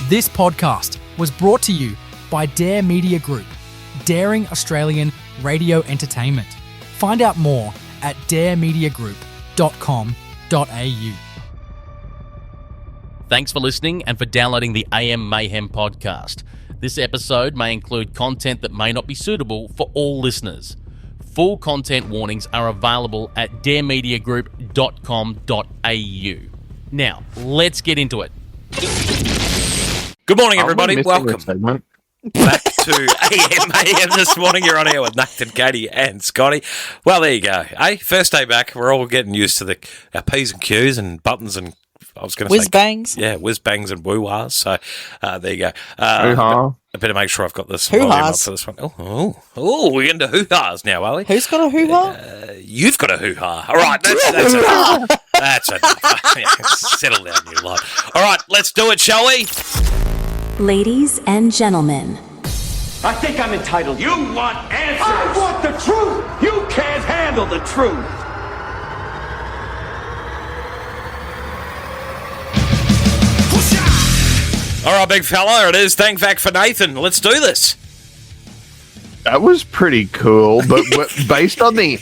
This podcast was brought to you by Dare Media Group, daring Australian radio entertainment. Find out more at daremediagroup.com.au. Thanks for listening and for downloading the AM Mayhem podcast. This episode may include content that may not be suitable for all listeners. Full content warnings are available at daremediagroup.com.au. Now, let's get into it. Good morning, everybody. Welcome back to AM Mayhem this morning. You're on here with Nathan, Kaite, and Scotty. Well, there you go. First day back. We're all getting used to our P's and Q's and buttons and I was going to say whiz-bangs. Yeah, whiz-bangs and woo-wahs. So there you go. Hoo-ha. I better make sure I've got this volume up for this one. Oh, we're into hoo-has now, are we? Who's got a hoo-ha? You've got a hoo-ha. All right, that's enough. That's enough. Yeah, settle down, you lot. All right, let's do it, shall we? Ladies and gentlemen. I think I'm entitled. You want answers. I want the truth. You can't handle the truth. All right, big fella, it is. Thank back for Nathan. Let's do this. That was pretty cool, but based on the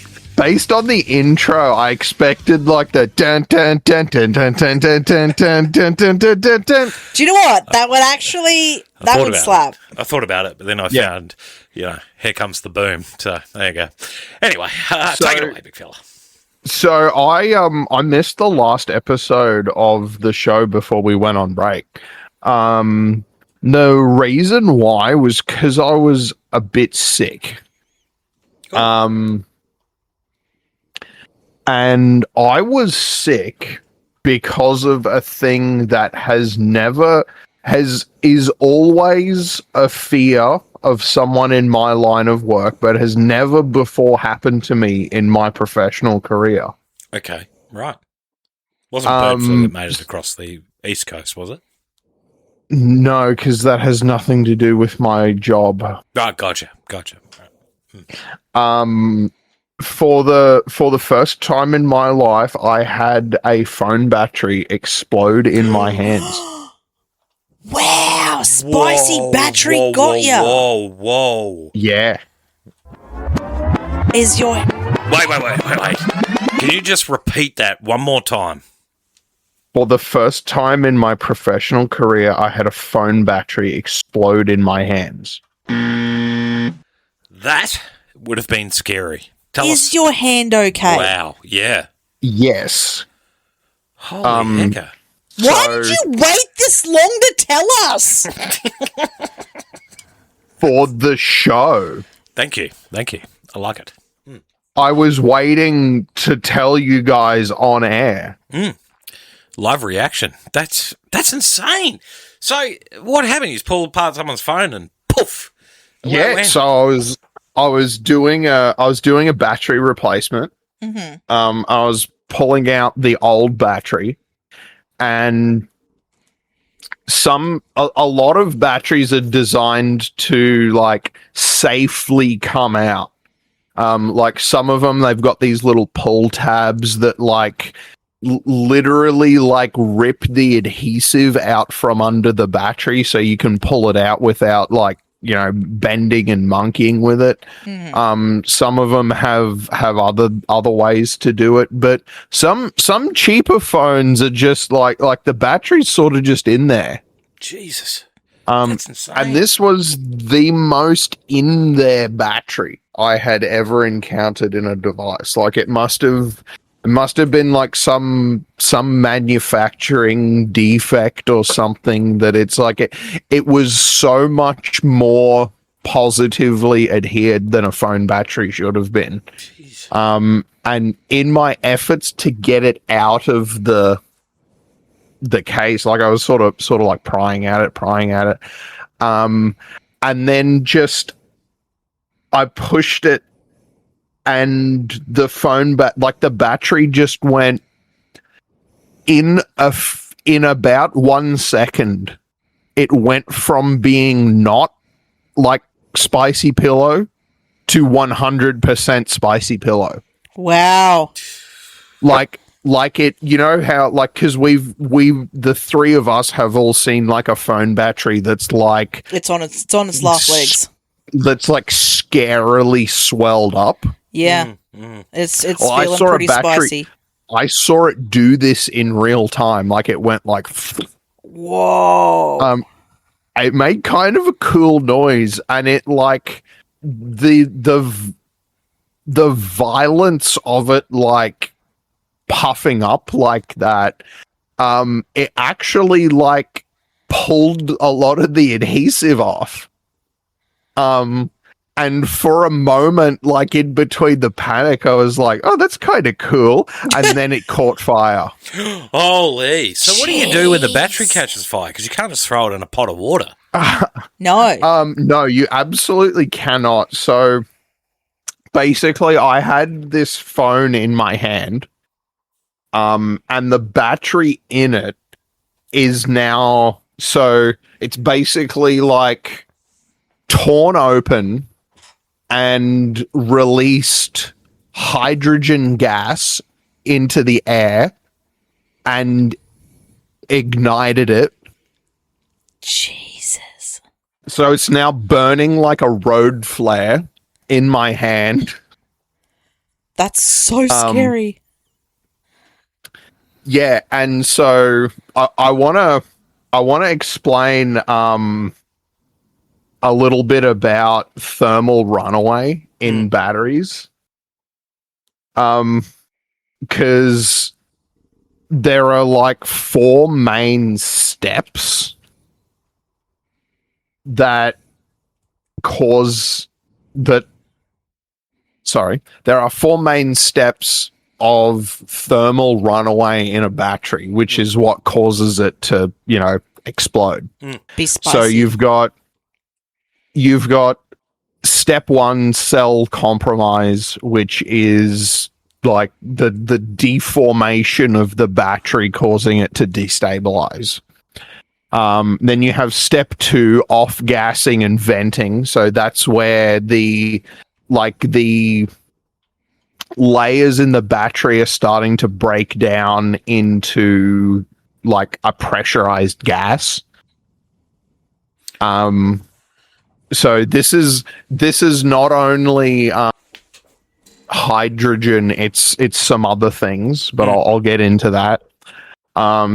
intro, I expected like the dun dun dun dun dun dun dun dun dun dun dun dun dun dun. Do you know what? That would actually slap. I thought about it, but then I found, here comes the boom. So there you go. Anyway, take it away, big fella. So I missed the last episode of the show before we went on break. The reason why was because I was a bit sick. And I was sick because of a thing that is always a fear of someone in my line of work, but has never before happened to me in my professional career. Okay, right. Wasn't bird flu that made it across the East Coast, was it? No, because that has nothing to do with my job. Oh, gotcha. Right. For the first time in my life, I had a phone battery explode in my hands. Wow, spicy battery got ya. Whoa. Yeah. Is your... Wait. Can you just repeat that one more time? For the first time in my professional career, I had a phone battery explode in my hands. That would have been scary. Is your hand okay? Wow, yeah. Yes. Holy hecker. Why did you wait this long to tell us? For the show. Thank you. I like it. I was waiting to tell you guys on air. Live reaction. That's insane. So what happened? You just pulled apart someone's phone and poof. Yeah, so I was doing a battery replacement. Mm-hmm. I was pulling out the old battery, and a lot of batteries are designed to like safely come out. Like some of them, they've got these little pull tabs that like literally like rip the adhesive out from under the battery, so you can pull it out without like, bending and monkeying with it. Some of them have other ways to do it, but some cheaper phones are just like the battery's sort of just in there. Jesus. That's insane. And this was the most in there battery I had ever encountered in a device. Like it must have been like some manufacturing defect or something, that it's like it was so much more positively adhered than a phone battery should have been. Jeez. And in my efforts to get it out of the case, like I was sort of like prying at it. And then just I pushed it, and the phone the battery just went in about 1 second. It went from being not like spicy pillow to 100% spicy pillow. Wow. Like like it, you know how, like, because the three of us have all seen like a phone battery that's like It's on its last legs. that's like scarily swelled up. Yeah, it's Well, feeling pretty spicy. I saw it do this in real time. Like it went like, Whoa! It made kind of a cool noise, and it like the violence of it, like puffing up like that. It actually like pulled a lot of the adhesive off. And for a moment, like in between the panic, I was like, "Oh, that's kind of cool," and then it caught fire. Holy! So what do you do when the battery catches fire? Because you can't just throw it in a pot of water. No. No, you absolutely cannot. So basically, I had this phone in my hand, and the battery in it is now, so it's basically like torn open and released hydrogen gas into the air and ignited it. Jesus. So it's now burning like a road flare in my hand. That's so scary. Yeah, and so I wanna explain a little bit about thermal runaway in batteries. Because there are like 4 main steps that cause that. Sorry, there are 4 main steps of thermal runaway in a battery, which is what causes it to, explode. Be spicy. So you've got step 1, cell compromise, which is like the deformation of the battery, causing it to destabilize. Then you have step 2, off gassing and venting. So that's where the layers in the battery are starting to break down into like a pressurized gas. So this is not only hydrogen, it's some other things, but I'll get into that.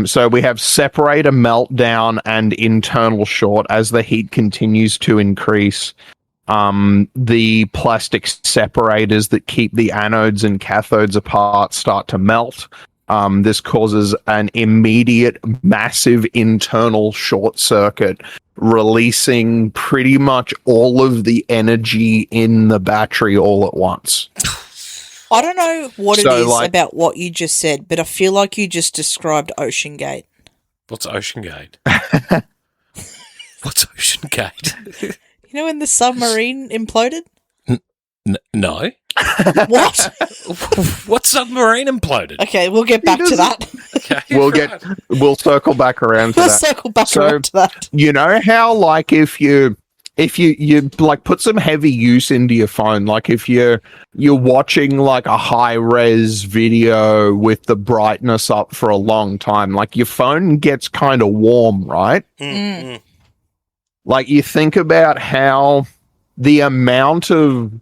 So we have separator meltdown and internal short. As the heat continues to increase, the plastic separators that keep the anodes and cathodes apart start to melt. This causes an immediate massive internal short circuit, releasing pretty much all of the energy in the battery all at once. I don't know what it is about what you just said, but I feel like you just described Ocean Gate. What's Ocean Gate? What's Ocean Gate? You know when the submarine imploded? No. What? What submarine imploded? Okay, we'll get back to that. Okay. We'll circle back around to We'll that. circle back around to that. You know how, like, if you like put some heavy use into your phone, like if you're watching like a high res video with the brightness up for a long time, like your phone gets kind of warm, right? Mm. Like you think about how the amount of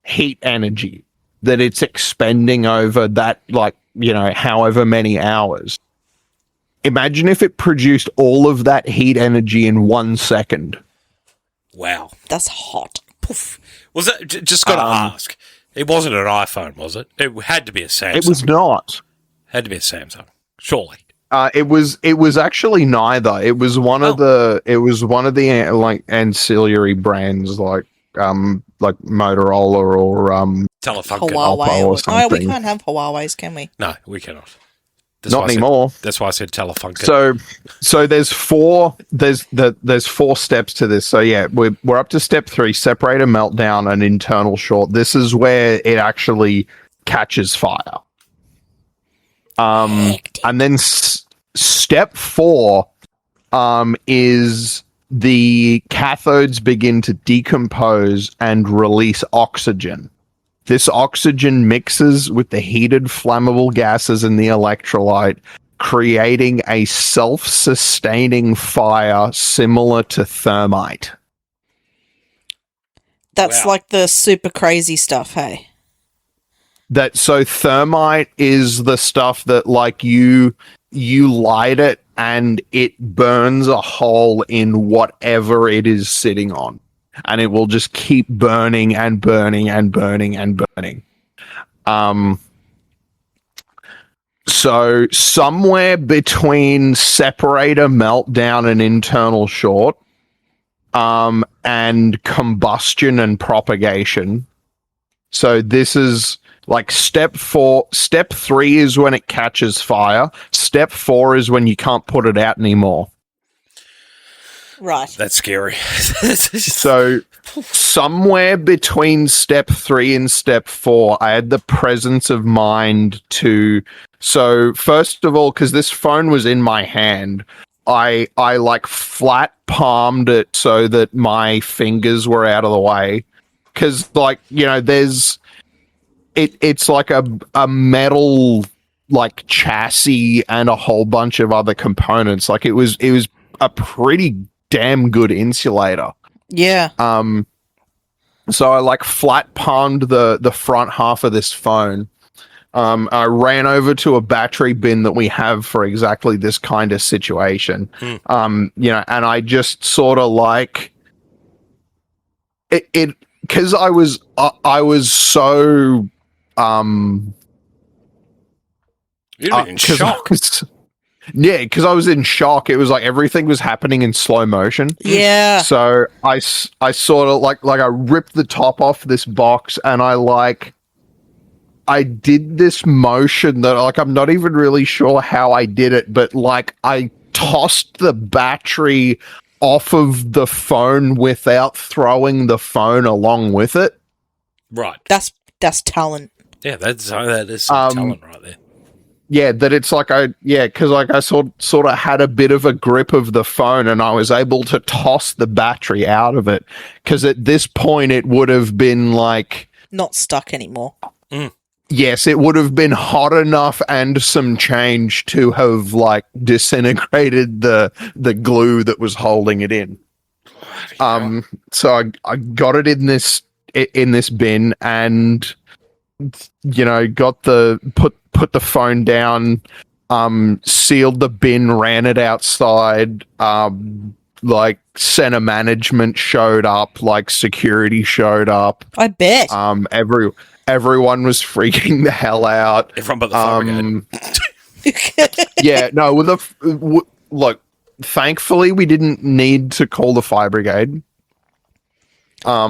heat energy that it's expending over that, like, however many hours. Imagine if it produced all of that heat energy in 1 second. Wow. That's hot. Poof. Was that, just got to ask, it wasn't an iPhone, was it? It had to be a Samsung. It was not. Had to be a Samsung, surely. It was actually neither. It was one of the like ancillary brands like Motorola or Telefunken. Huawei. or Oh, we something. can't have Huawei's, can we? No, we cannot. Not anymore. That's why I said Telefunken. So there's 4 steps to this. So yeah, we're up to step 3, separator meltdown and internal short. This is where it actually catches fire. And then step 4 is the cathodes begin to decompose and release oxygen. This oxygen mixes with the heated flammable gases in the electrolyte, creating a self-sustaining fire similar to thermite. That's like the super crazy stuff, hey? So thermite is the stuff that like you light it and it burns a hole in whatever it is sitting on. And it will just keep burning and burning and burning and burning. So somewhere between separator meltdown and internal short, and combustion and propagation. So this is like step 4. Step 3 is when it catches fire. Step 4 is when you can't put it out anymore. Right. That's scary. So somewhere between step 3 and step 4, I had the presence of mind to... So first of all, because this phone was in my hand, I like flat palmed it so that my fingers were out of the way. Because like, you know, there's... It's like a metal like chassis and a whole bunch of other components. Like it was a pretty damn good insulator. Yeah. So I like flat palmed the front half of this phone. I ran over to a battery bin that we have for exactly this kind of situation. You know, and I just sort of like it because I was so You're in shock. Yeah, because I was in shock. It was like everything was happening in slow motion. Yeah. So I sort of like I ripped the top off this box and I did this motion that like I'm not even really sure how I did it, but like I tossed the battery off of the phone without throwing the phone along with it. Right. That's talent. Yeah, that is some talent right there. Yeah, that it's like because like I sort of had a bit of a grip of the phone and I was able to toss the battery out of it because at this point it would have been like not stuck anymore. Yes, it would have been hot enough and some change to have like disintegrated the glue that was holding it in. So I got it in this bin and you know got put the phone down, sealed the bin, ran it outside, like center management showed up, like security showed up. I bet. Everyone was freaking the hell out. Everyone but the fire brigade. Yeah, no, look, thankfully we didn't need to call the fire brigade. But I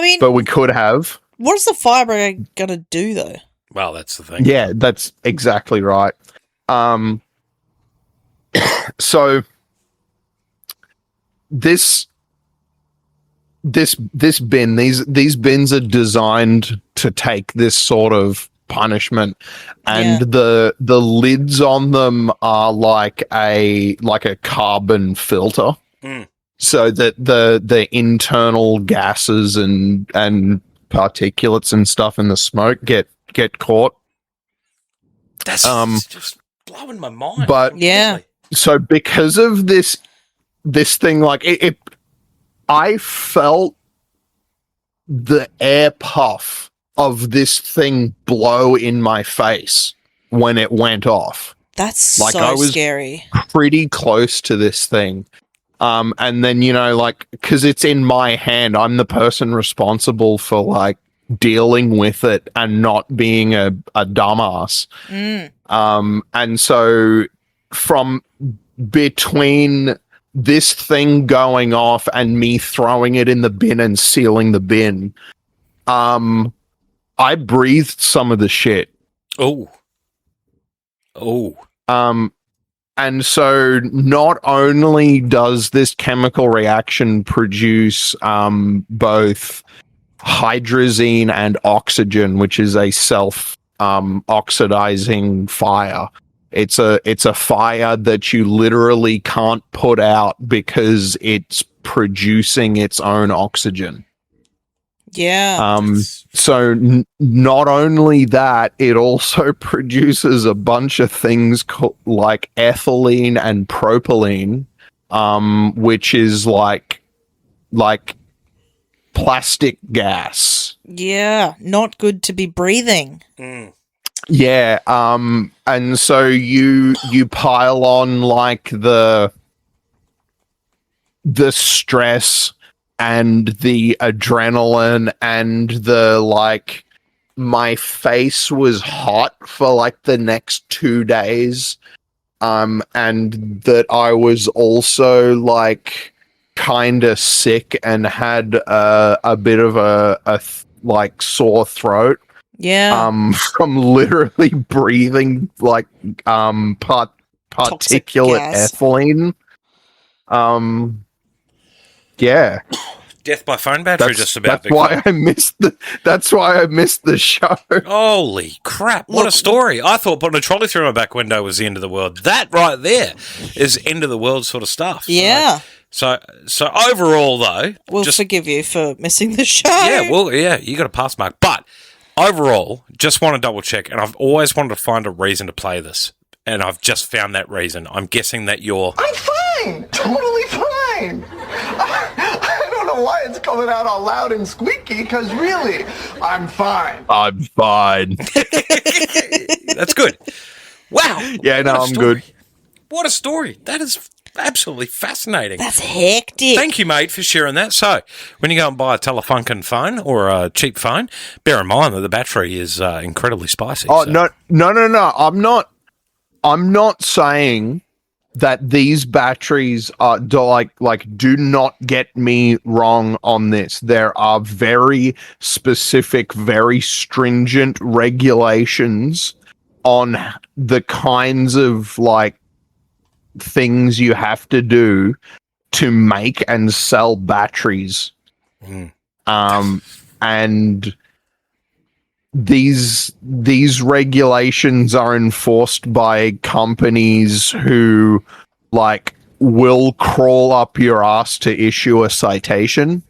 mean, but we could have. What's the fire brigade gonna do though? Well, that's the thing. Yeah, that's exactly right. So this bin, these bins are designed to take this sort of punishment, and the lids on them are like a carbon filter, so that the internal gases and particulates and stuff in the smoke get caught. That's just blowing my mind. But so because of this thing, like it I felt the air puff of this thing blow in my face when it went off. That's like, so I was scary. Pretty close to this thing. And then, you know, like, because it's in my hand, I'm the person responsible for, like, dealing with it and not being a dumbass. And so from between this thing going off and me throwing it in the bin and sealing the bin, I breathed some of the shit. And so not only does this chemical reaction produce both hydrazine and oxygen, which is a oxidizing fire. It's a fire that you literally can't put out because it's producing its own oxygen. Yeah. So not only that, it also produces a bunch of things like ethylene and propylene, which is like plastic gas. Yeah, not good to be breathing. Yeah, and so you pile on like the stress and the adrenaline and the like. My face was hot for like the next 2 days, and that I was also like kind of sick and had a bit of a like sore throat. Yeah. From literally breathing like particulate ethylene. Yeah. Death by phone battery just about. That's why I missed the show. Holy crap, what a story. I thought putting a trolley through my back window was the end of the world. That right there is end of the world sort of stuff. Yeah. So overall though, we'll forgive you for missing the show. Yeah, well, yeah, you got a pass mark. But overall, just want to double check, and I've always wanted to find a reason to play this, and I've just found that reason. I'm guessing that you're... I'm fine! Totally fine! I don't know why it's coming out all loud and squeaky, because really, I'm fine. I'm fine. That's good. Wow. Yeah, no, I'm good. What a story. That is absolutely fascinating. That's hectic. Thank you, mate, for sharing that. So, when you go and buy a Telefunken phone or a cheap phone, bear in mind that the battery is incredibly spicy. Oh, so. No. I'm not saying that these batteries are do not get me wrong on this. There are very specific, very stringent regulations on the kinds of like things you have to do to make and sell batteries. And these regulations are enforced by companies who like will crawl up your ass to issue a citation.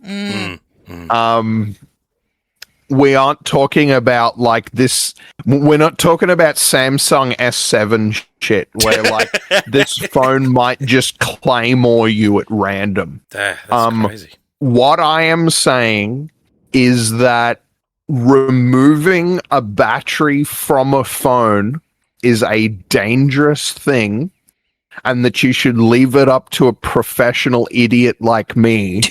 We aren't talking about like this. We're not talking about Samsung S7 shit where like this phone might just claymore you at random. That's crazy. What I am saying is that removing a battery from a phone is a dangerous thing, and that you should leave it up to a professional idiot like me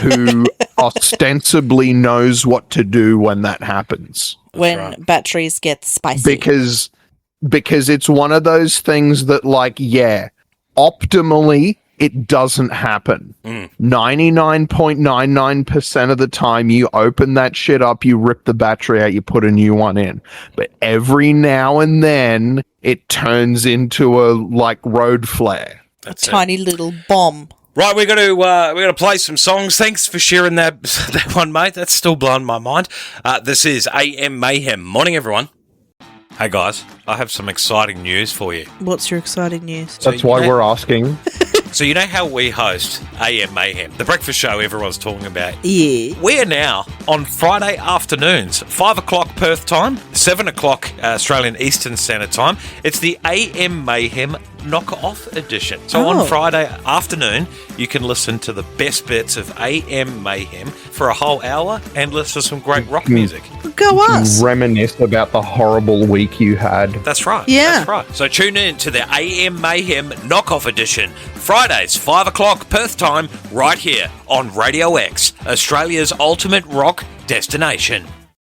who ostensibly knows what to do when that happens. When batteries get spicy. Because it's one of those things that, like, yeah, optimally, it doesn't happen. 99.99% of the time, you open that shit up, you rip the battery out, you put a new one in. But every now and then, it turns into a, like, road flare. That's a tiny little bomb. Right, we're gonna play some songs. Thanks for sharing that one, mate. That's still blowing my mind. This is AM Mayhem. Morning, everyone. Hey guys, I have some exciting news for you. What's your exciting news? That's why we're asking. So you know how we host AM Mayhem, the breakfast show everyone's talking about? Yeah. We are now on Friday afternoons, 5 o'clock Perth time, 7 o'clock Australian Eastern Standard Time. It's the AM Mayhem Knock-Off edition. So on Friday afternoon, you can listen to the best bits of AM Mayhem for a whole hour and listen to some great rock music. Go us. Reminisce about the horrible week you had. That's right. Yeah. That's right. So tune in to the AM Mayhem Knock-Off edition, Fridays, 5 o'clock Perth time, right here on Radio X, Australia's ultimate rock destination.